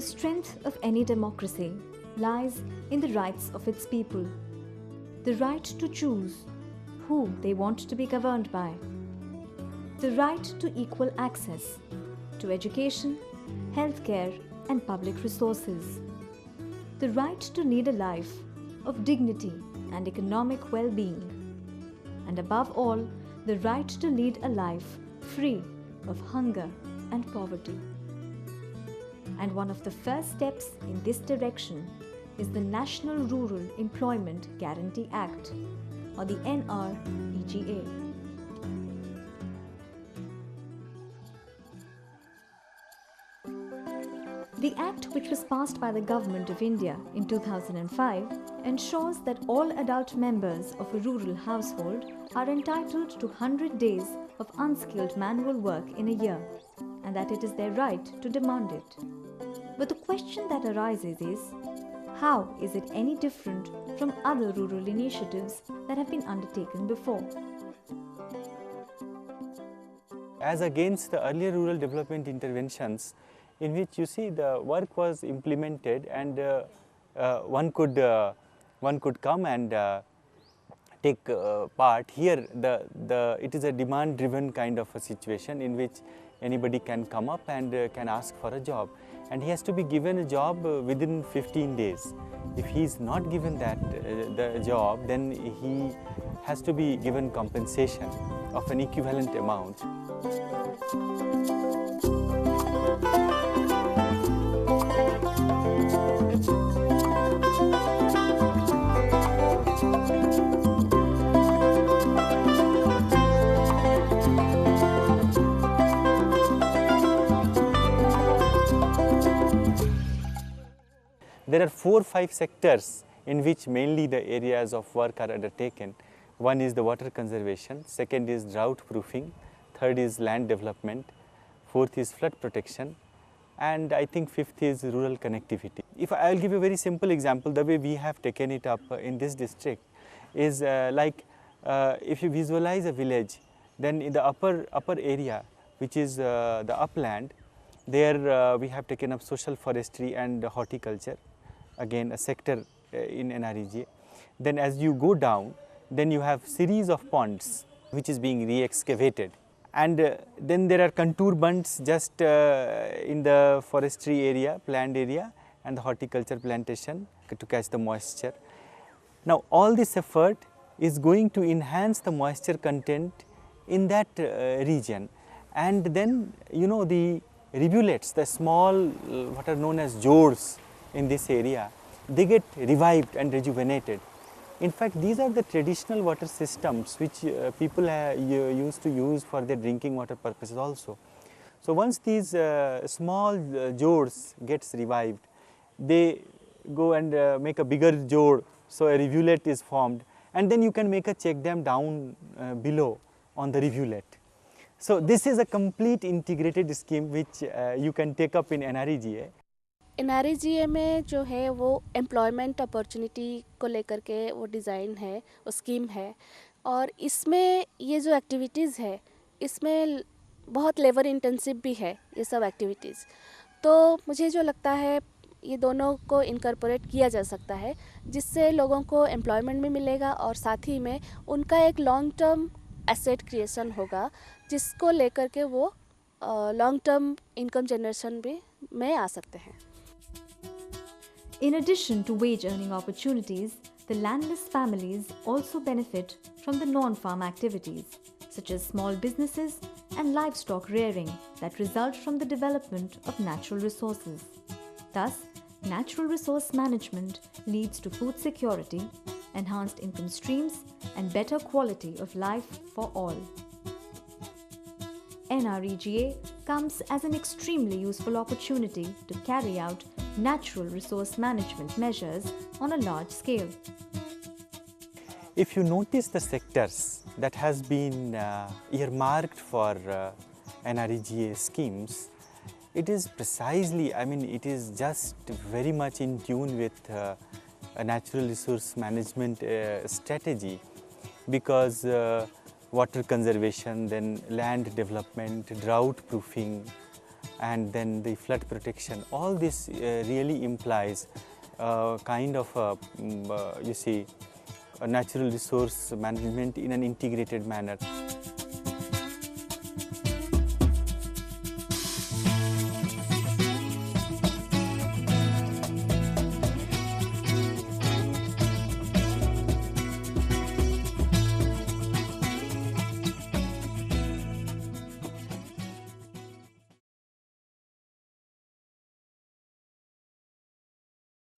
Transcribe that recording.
strength of any democracy lies in the rights of its people. The right to choose who they want to be governed by. The right to equal access to education, healthcare, and public resources. The right to lead a life of dignity and economic well-being. And above all, the right to lead a life free of hunger and poverty. And one of the first steps in this direction is the National Rural Employment Guarantee Act, or the NREGA. The Act, which was passed by the Government of India in 2005, ensures that all adult members of a rural household are entitled to 100 days of unskilled manual work in a year, and that it is their right to demand it. But the question that arises is, how is it any different from other rural initiatives that have been undertaken before? As against the earlier rural development interventions, in which you see the work was implemented and one could come and take part. Here it is a demand driven kind of a situation in which anybody can come up and can ask for a job, and he has to be given a job within 15 days. If he is not given the job, then he has to be given compensation of an equivalent amount. There are 4 or 5 sectors in which mainly the areas of work are undertaken. One is the water conservation, second is drought proofing, third is land development, fourth is flood protection, and I think fifth is rural connectivity. If I'll give you a very simple example, the way we have taken it up in this district is if you visualize a village, then in the upper area, which is the upland, there we have taken up social forestry and horticulture, again a sector in NREGA. Then as you go down, then you have series of ponds which is being re-excavated, and then there are contour bunds just in the forestry area, plant area, and the horticulture plantation to catch the moisture. Now all this effort is going to enhance the moisture content in that region, and then the rivulets, the small what are known as jords in this area, they get revived and rejuvenated. In fact, these are the traditional water systems which people used to use for their drinking water purposes also. So once these small jords gets revived, they go and make a bigger jord, so a rivulet is formed, and then you can make a check dam down below on the rivulet. So this is a complete integrated scheme which you can take up in NREGA. NREGA में जो है वो employment opportunity को लेकर के वो design है, वो स्कीम है, और इसमें ये जो एक्टिविटीज़ है इसमें बहुत लेबर इंटेंसिव भी है ये सब एक्टिविटीज़। तो मुझे जो लगता है ये दोनों को इनकॉर्पोरेट किया जा सकता है, जिससे लोगों को एम्प्लॉयमेंट भी मिलेगा और साथ ही में उनका एक लॉन्ग टर्म एसेट क्रिएशन होगा, जिसको लेकर के वो लॉन्ग टर्म इनकम जनरेशन भी में आ सकते हैं। In addition to wage earning opportunities, the landless families also benefit from the non-farm activities, such as small businesses and livestock rearing that result from the development of natural resources. Thus, natural resource management leads to food security, enhanced income streams, and better quality of life for all. NREGA comes as an extremely useful opportunity to carry out natural resource management measures on a large scale. If you notice the sectors that has been earmarked for NREGA schemes, it is precisely, it is just very much in tune with a natural resource management strategy, because water conservation, then land development, drought proofing, and then the flood protection. All this really implies kind of you see a natural resource management in an integrated manner.